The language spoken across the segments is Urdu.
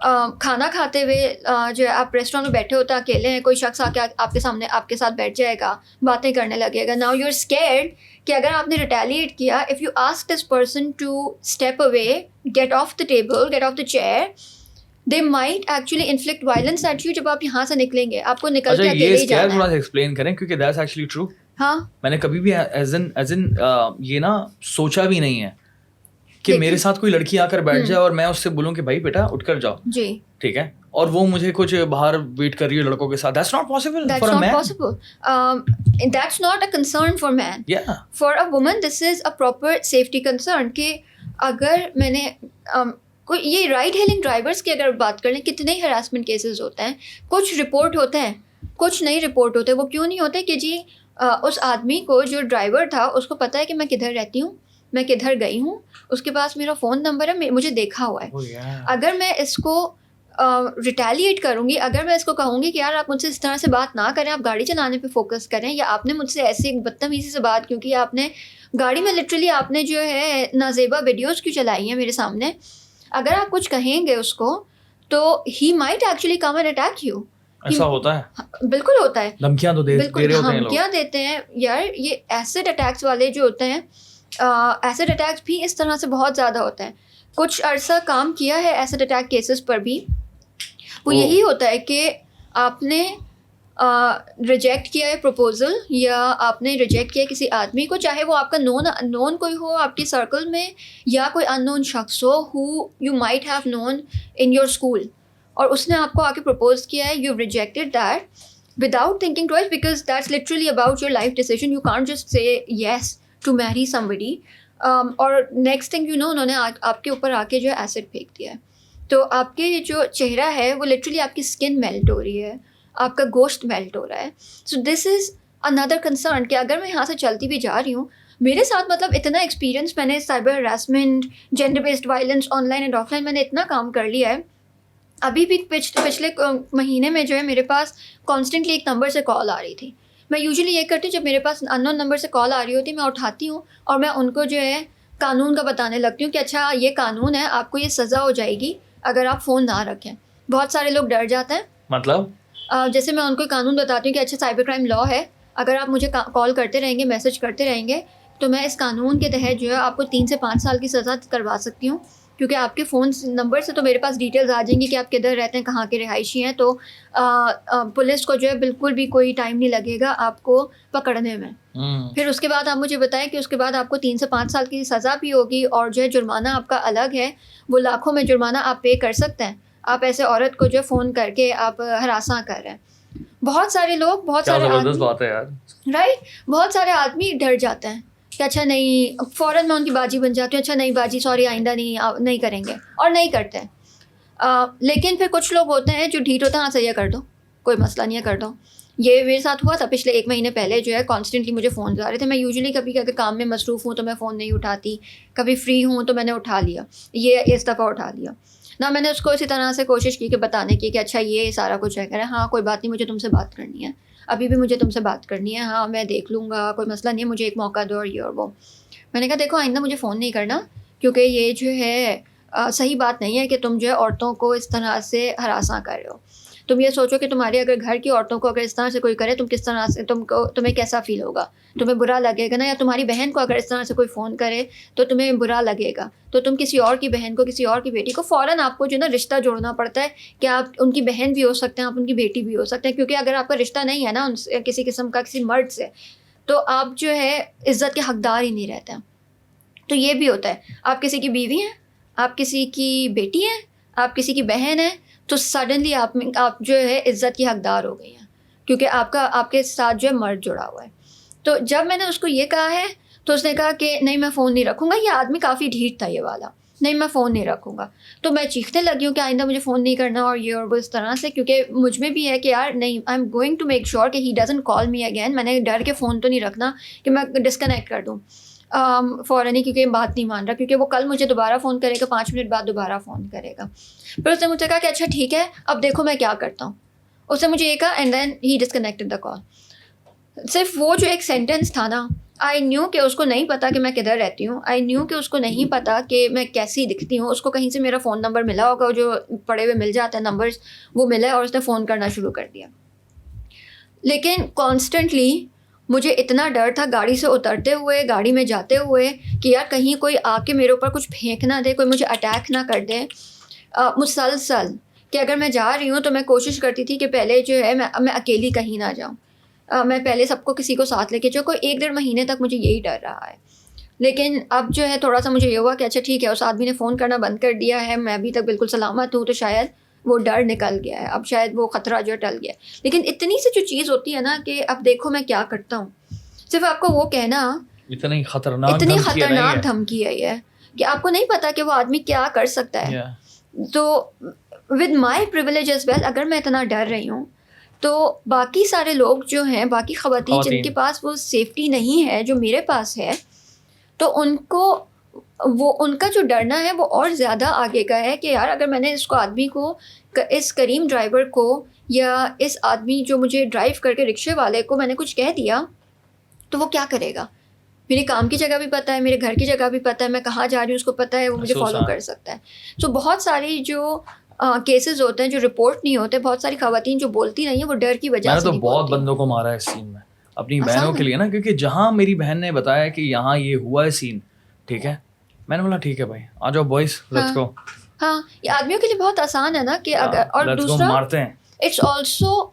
کھانا کھاتے ہوئے جو ہے آپ ریسٹورینٹ میں بیٹھے ہوتے ہیں اکیلے ہیں, کوئی شخص آ کے آپ کے سامنے آپ کے ساتھ بیٹھ جائے گا, باتیں کرنے لگے گا. ناؤ یو آر اسکیئرڈ کہ اگر آپ نے ریٹیلیٹ کیا, if you ask this person to step away, get off the table, get off the chair, they might actually inflict violence at you. جب آپ یہاں سے نکلیں گے آپ کو نکل کے اکیلے ہی جانا ہے. تھوڑا سا ایکسپلین کریں کیونکہ that's actually true. ہاں میں نے کبھی بھی ایز ان یہ نا سوچا بھی نہیں ہے کہ میرے ساتھ کوئی لڑکی آ کر بیٹھ جائے اور میں اس سے بولوں کہ بھائی بیٹا اٹھ کر جاؤ, جی ٹھیک ہے, اور وہ مجھے کچھ باہر ویٹ کر رہی ہے لڑکوں کے ساتھ. That's not possible for a man. That's not possible. That's not a concern for man. Yeah. For a woman this is a proper safety concern کہ اگر میں نے کوئی یہ رائڈ ہیلنگ ڈرائیورس کی اگر بات کر لیں, کتنے ہی ہراسمنٹ کیسز ہوتے ہیں, کچھ رپورٹ ہوتے ہیں کچھ نہیں رپورٹ ہوتے. وہ کیوں نہیں ہوتے کہ جی اس آدمی کو جو ڈرائیور تھا اس کو پتہ ہے کہ میں کدھر رہتی ہوں, میں کدھر گئی ہوں, اس کے پاس میرا فون نمبر ہے, مجھے دیکھا ہوا ہے. اگر میں اس کو ریٹیلیٹ کروں گی, اگر میں اس کو کہوں گی کہ یار آپ مجھ سے اس طرح سے بات نہ کریں, آپ گاڑی چلانے پہ فوکس کریں, یا آپ نے مجھ سے ایسی بدتمیزی سے بات کیوں کی, آپ نے گاڑی میں لٹرلی آپ نے جو ہے نازیبا ویڈیوز کیوں چلائی ہیں میرے سامنے, اگر آپ کچھ کہیں گے اس کو تو he might actually come and attack you. ایسا ہوتا ہے, بالکل ہوتا ہے, دھمکیاں تو دے رہے ہوتے ہیں لوگ, دھمکیاں دیتے ہیں یار. یہ ایسڈ اٹیکس والے جو ہوتے ہیں, ایسڈ اٹیکس بھی اس طرح سے بہت زیادہ ہوتے ہیں. کچھ عرصہ کام کیا ہے ایسڈ اٹیک کیسز پر بھی. وہ یہی ہوتا ہے کہ آپ نے ریجیکٹ کیا ہے پروپوزل, یا آپ نے ریجیکٹ کیا کسی آدمی کو, چاہے وہ آپ کا نون کوئی ہو آپ کے سرکل میں, یا کوئی ان نون شخص ہو who you might have known in your school, اور اس نے آپ کو آ کے پرپوز کیا ہے, you rejected that without thinking twice, because that's literally about your life decision. You can't just say yes to marry somebody. اور نیکسٹ تھنگ یو نو, انہوں نے آپ کے اوپر آ کے جو ہے ایسڈ پھینک دیا ہے, تو آپ کے جو چہرہ ہے وہ لٹرلی آپ کی اسکن میلٹ ہو رہی ہے, آپ کا گوشت میلٹ ہو رہا ہے. سو دس از اندر کنسرن کہ اگر میں یہاں سے چلتی بھی جا رہی ہوں, میرے ساتھ مطلب اتنا ایکسپیرینس, میں نے cyber harassment, gender based violence on line and of line, میں نے اتنا کام کر لیا ہے. ابھی بھی پچھلے مہینے میں جو ہے میرے پاس کانسٹنٹلی ایک نمبر سے کال آ رہی تھی. میں یوزلی یہ کرتی ہوں, جب میرے پاس ان نون نمبر سے کال آ رہی ہوتی ہے میں اٹھاتی ہوں اور میں ان کو جو ہے قانون کا بتانے لگتی ہوں کہ اچھا یہ قانون ہے, آپ کو یہ سزا ہو جائے گی اگر آپ فون نہ رکھیں. بہت سارے لوگ ڈر جاتے ہیں. مطلب جیسے میں ان کو قانون بتاتی ہوں کہ اچھا سائبر کرائم لا ہے, اگر آپ مجھے کال کرتے رہیں گے, میسج کرتے رہیں گے, تو میں اس قانون کے تحت جو ہے آپ کو 3 سے 5 سال کی سزا کروا سکتی ہوں, کیونکہ آپ کے فون نمبر سے تو میرے پاس ڈیٹیلز آ جائیں گی کہ آپ کدھر رہتے ہیں, کہاں کے رہائشی ہیں. تو پولیس کو جو ہے بالکل بھی کوئی ٹائم نہیں لگے گا آپ کو پکڑنے میں. پھر اس کے بعد آپ مجھے بتائیں کہ اس کے بعد آپ کو 3 سے 5 سال کی سزا بھی ہوگی, اور جو ہے جرمانہ آپ کا الگ ہے, وہ لاکھوں میں جرمانہ آپ پے کر سکتے ہیں. آپ ایسے عورت کو جو فون کر کے آپ ہراساں کر رہے ہیں. بہت سارے لوگ, بہت سارے زبردست بات ہے یار, رائٹ, بہت سارے آدمی ڈر جاتے ہیں کہ اچھا نہیں, فوراً میں ان کی باجی بن جاتی ہوں, اچھا نہیں باجی سوری آئندہ نہیں کریں گے, اور نہیں کرتے. لیکن پھر کچھ لوگ ہوتے ہیں جو ڈھیٹ ہوتے ہیں, ہاں صحیح ہے کر دو, کوئی مسئلہ نہیں ہے کر دو. یہ میرے ساتھ ہوا تھا پچھلے 1 مہینے پہلے, جو ہے کانسٹنٹلی مجھے فون آ رہے تھے. میں یوزلی کبھی اگر کام میں مصروف ہوں تو میں فون نہیں اٹھاتی, کبھی فری ہوں تو میں نے اٹھا لیا, یہ اس دفعہ اٹھا لیا نہ. میں نے اس کو اسی طرح سے کوشش کی کہ بتانے کی کہ اچھا یہ سارا کچھ ہے, کریں ہاں کوئی بات نہیں, مجھے تم سے بات کرنی ہے, ابھی بھی مجھے تم سے بات کرنی ہے, ہاں میں دیکھ لوں گا, کوئی مسئلہ نہیں ہے, مجھے ایک موقع دو, اور یہ اور وہ. میں نے کہا دیکھو آئندہ مجھے فون نہیں کرنا, کیونکہ یہ جو ہے صحیح بات نہیں ہے کہ تم جو ہے عورتوں کو اس طرح سے ہراساں کر رہے ہو. تم یہ سوچو کہ تمہارے اگر گھر کی عورتوں کو اگر اس طرح سے کوئی کرے, تم کس طرح سے تمہیں کیسا فیل ہوگا, تمہیں برا لگے گا نا. یا تمہاری بہن کو اگر اس طرح سے کوئی فون کرے تو تمہیں برا لگے گا, تو تم کسی اور کی بہن کو, کسی اور کی بیٹی کو فوراً آپ کو جو ہے نا رشتہ جوڑنا پڑتا ہے کہ آپ ان کی بہن بھی ہو سکتے ہیں, آپ ان کی بیٹی بھی ہو سکتے ہیں. کیونکہ اگر آپ کا رشتہ نہیں ہے نا ان سے کسی قسم کا, کسی مرد سے, تو آپ جو ہے عزت کے حقدار ہی نہیں رہتے ہیں. تو یہ بھی ہوتا ہے, آپ کسی کی بیوی ہیں, آپ کسی کی بیٹی ہیں, آپ کسی کی بہن ہیں, تو سڈنلی آپ جو ہے عزت کی حقدار ہو گئی ہیں, کیونکہ آپ کے ساتھ جو ہے مرد جڑا ہوا ہے. تو جب میں نے اس کو یہ کہا ہے تو اس نے کہا کہ نہیں میں فون نہیں رکھوں گا. یہ آدمی کافی ڈھیٹ تھا یہ والا, نہیں میں فون نہیں رکھوں گا. تو میں چیخنے لگی ہوں کہ آئندہ مجھے فون نہیں کرنا, اور یہ اور وہ اس طرح سے, کیونکہ مجھ میں بھی ہے کہ یار نہیں, I'm going to make sure کہ he doesn't call me again. میں نے ڈر کے فون تو نہیں رکھنا کہ میں ڈسکنیکٹ کر دوں فوراً ہی, کیونکہ بات نہیں مان رہا, کیونکہ وہ کل مجھے دوبارہ فون کرے گا, 5 منٹ بعد دوبارہ فون کرے گا. پھر اس نے مجھے کہا کہ اچھا ٹھیک ہے اب دیکھو میں کیا کرتا ہوں. اس نے مجھے یہ کہا اینڈ دین ہی ڈسکنیکٹڈ دا کال. صرف وہ جو ایک سینٹینس تھا نا, آئی نیو کہ اس کو نہیں پتا کہ میں کدھر رہتی ہوں, آئی نیو کہ اس کو نہیں پتا کہ میں کیسی دکھتی ہوں. اس کو کہیں سے میرا فون نمبر ملا ہوگا, جو پڑے ہوئے مل جاتا ہے نمبرز, وہ ملا ہے اور اس نے فون کرنا شروع کر دیا. لیکن کانسٹنٹلی مجھے اتنا ڈر تھا گاڑی سے اترتے ہوئے, گاڑی میں جاتے ہوئے, کہ یار کہیں کوئی آ کے میرے اوپر کچھ پھینک نہ دے, کوئی مجھے اٹیک نہ کر دے. مسلسل کہ اگر میں جا رہی ہوں تو میں کوشش کرتی تھی کہ پہلے جو ہے میں اکیلی کہیں نہ جاؤں, میں پہلے سب کو کسی کو ساتھ لے کے جاؤں. کوئی 1-1.5 مہینے تک مجھے یہی ڈر رہا ہے. لیکن اب جو ہے تھوڑا سا مجھے یہ ہوا کہ اچھا ٹھیک ہے, اس آدمی نے فون کرنا بند کر دیا ہے, میں ابھی تک بالکل سلامت ہوں, تو شاید وہ ڈر نکل گیا ہے, اب شاید وہ خطرہ جو ٹل گیا. لیکن اتنی سی جو چیز ہوتی ہے نا کہ اب دیکھو میں کیا کرتا ہوں, صرف آپ کو وہ کہنا اتنی خطرناک دھمکی ہے یہ کہ آپ کو نہیں پتا کہ وہ آدمی کیا کر سکتا ہے. تو with my privilege as well, اگر میں اتنا ڈر رہی ہوں تو باقی سارے لوگ جو ہیں, باقی خواتین جن کے پاس وہ سیفٹی نہیں ہے جو میرے پاس ہے, تو ان کو وہ ان کا جو ڈرنا ہے وہ اور زیادہ آگے کا ہے کہ یار اگر میں نے اس کو آدمی کو, اس کریم ڈرائیور کو, یا اس آدمی جو مجھے ڈرائیو کر کے رکشے والے کو میں نے کچھ کہہ دیا تو وہ کیا کرے گا. میری کام کی جگہ بھی پتہ ہے, میرے گھر کی جگہ بھی پتہ ہے, میں کہاں جا رہی ہوں اس کو پتہ ہے, وہ مجھے فالو کر سکتا ہے. سو بہت ساری جو کیسز ہوتے ہیں جو رپورٹ نہیں ہوتے, بہت ساری خواتین جو بولتی نہیں ہیں وہ ڈر کی وجہ سے. میں نے تو بہت بندوں کو مارا ہے اس سین میں اپنی بہنوں کے لیے نا, کیونکہ جہاں میری بہن نے بتایا کہ یہاں یہ ہوا ہے سین, ٹھیک ہے, میں نے بولا ٹھیک ہے بھائی آ جاؤ بوائز لیٹس گو. ہاں, یہ آدمیوں کے لیے بہت آسان ہے نا کہ اگر, اور دوسرا مارتے ہیں, it's also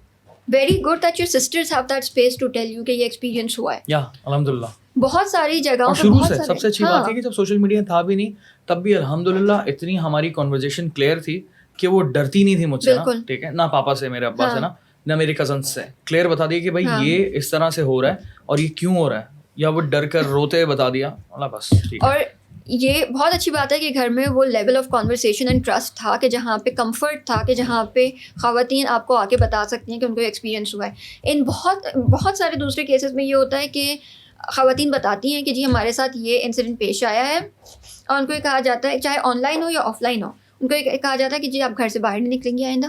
very good that your sisters have that space to tell you کہ یہ ایکسپیرینس ہوا ہے. یا الحمدللہ بہت ساری جگہوں پہ شروع سے سب سے اچھی بات ہے کہ جب سوشل میڈیا تھا بھی نہیں تب بھی الحمدللہ اتنی ہماری کنورزیشن کلیئر تھی کہ وہ ڈرتی نہیں تھی مجھ سے, ٹھیک ہے, نہ پاپا سے, میرے ابا سے, نہ میرے کزنس سے. کلیئر بتا دیا کہ بھائی یہ اس طرح سے ہو رہا ہے اور یہ کیوں ہو رہا ہے, یا وہ ڈر کر روتے بتا دیا, بس ٹھیک ہے. اور یہ بہت اچھی بات ہے کہ گھر میں وہ level of conversation and trust تھا کہ جہاں پہ کمفرٹ تھا, کہ جہاں پہ خواتین آپ کو آ کے بتا سکتی ہیں کہ ان کو ایکسپیرینس ہوا ہے. ان بہت سارے دوسرے کیسز میں یہ ہوتا ہے کہ خواتین بتاتی ہیں کہ جی ہمارے ساتھ یہ انسیڈنٹ پیش آیا ہے, اور ان کو یہ کہا جاتا ہے, چاہے آن لائن ہو یا آف لائن ہو, ان کو یہ کہا جاتا ہے کہ جی آپ گھر سے باہر نہیں نکلیں گی آئندہ,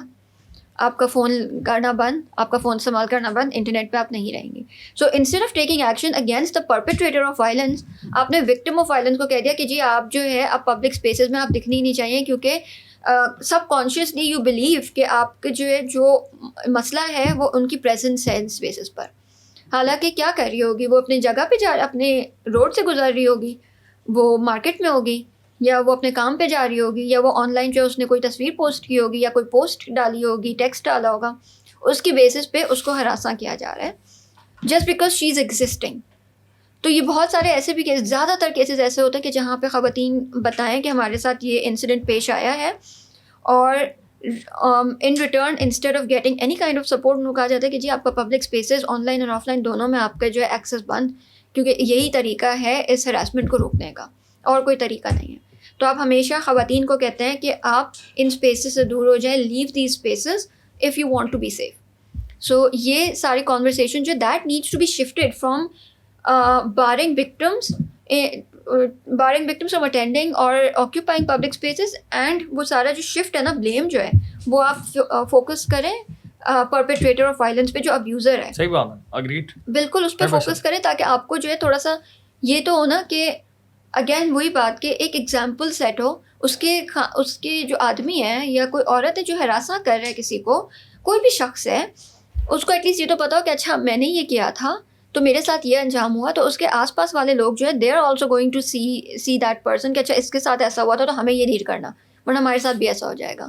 آپ کا فون کرنا بند, آپ کا فون استعمال کرنا بند, انٹرنیٹ پہ آپ نہیں رہیں گی. So instead of taking action against the perpetrator of violence, آپ نے وکٹم آف وائلنس کو کہہ دیا کہ جی آپ جو ہے آپ پبلک اسپیسز میں آپ دکھنی ہی نہیں چاہیے, کیونکہ سب کانشیسلی یو بلیو کہ آپ کے جو ہے جو مسئلہ ہے وہ ان کی پریزنس ہے ان اسپیسز پر. حالانکہ کیا کر رہی ہوگی وہ, اپنے جگہ پہ اپنے روڈ سے گزر رہی ہوگی, وہ مارکیٹ میں ہوگی, یا وہ اپنے کام پہ جا رہی ہوگی, یا وہ آن لائن جو اس نے کوئی تصویر پوسٹ کی ہوگی, یا کوئی پوسٹ ڈالی ہوگی, ٹیکسٹ ڈالا ہوگا, اس کی بیسس پہ اس کو ہراساں کیا جا رہا ہے just because she is existing. تو یہ بہت سارے ایسے بھی کیس, زیادہ تر کیسز ایسے ہوتے ہیں کہ جہاں پہ خواتین بتائیں کہ ہمارے ساتھ یہ انسیڈنٹ پیش آیا ہے, اور in return instead of getting any kind of support ان کو کہا جاتا ہے کہ جی آپ کا پبلک اسپیسز آن لائن اور آف لائن دونوں میں آپ کا جو ہے ایکسیس بند, کیونکہ یہی طریقہ ہے اس ہراسمنٹ کو روکنے کا, اور کوئی طریقہ نہیں ہے. تو آپ ہمیشہ خواتین کو کہتے ہیں کہ آپ ان اسپیسز سے دور ہو جائیں, leave these spaces if you want to be safe. So یہ ساری کانورسیشن جو that needs to be shifted from barring victims from attending or occupying public spaces, and وہ سارا جو شفٹ ہے نا, بلیم جو ہے وہ آپ فوکس کریں پرپیٹریٹر آف وائلنس پہ جو ابیوزر ہے. صحیح بات ہے, اگریڈ, بالکل اس پہ فوکس کریں تاکہ آپ کو جو ہے تھوڑا سا یہ تو ہو نا کہ اگین وہی بات کہ ایک ایگزامپل سیٹ ہو, اس کے جو آدمی ہے یا کوئی عورت ہے جو ہراساں کر رہا ہے کسی کو, کوئی بھی شخص ہے, اس کو ایٹ لیسٹ یہ تو پتا ہو کہ اچھا میں نے یہ کیا تھا تو میرے ساتھ یہ انجام ہوا, تو اس کے آس پاس والے لوگ جو ہے they are also going to see that person کہ اچھا اس کے ساتھ ایسا ہوا تھا تو ہمیں یہ نہیں کرنا, ورنہ ہمارے ساتھ بھی ایسا ہو جائے گا.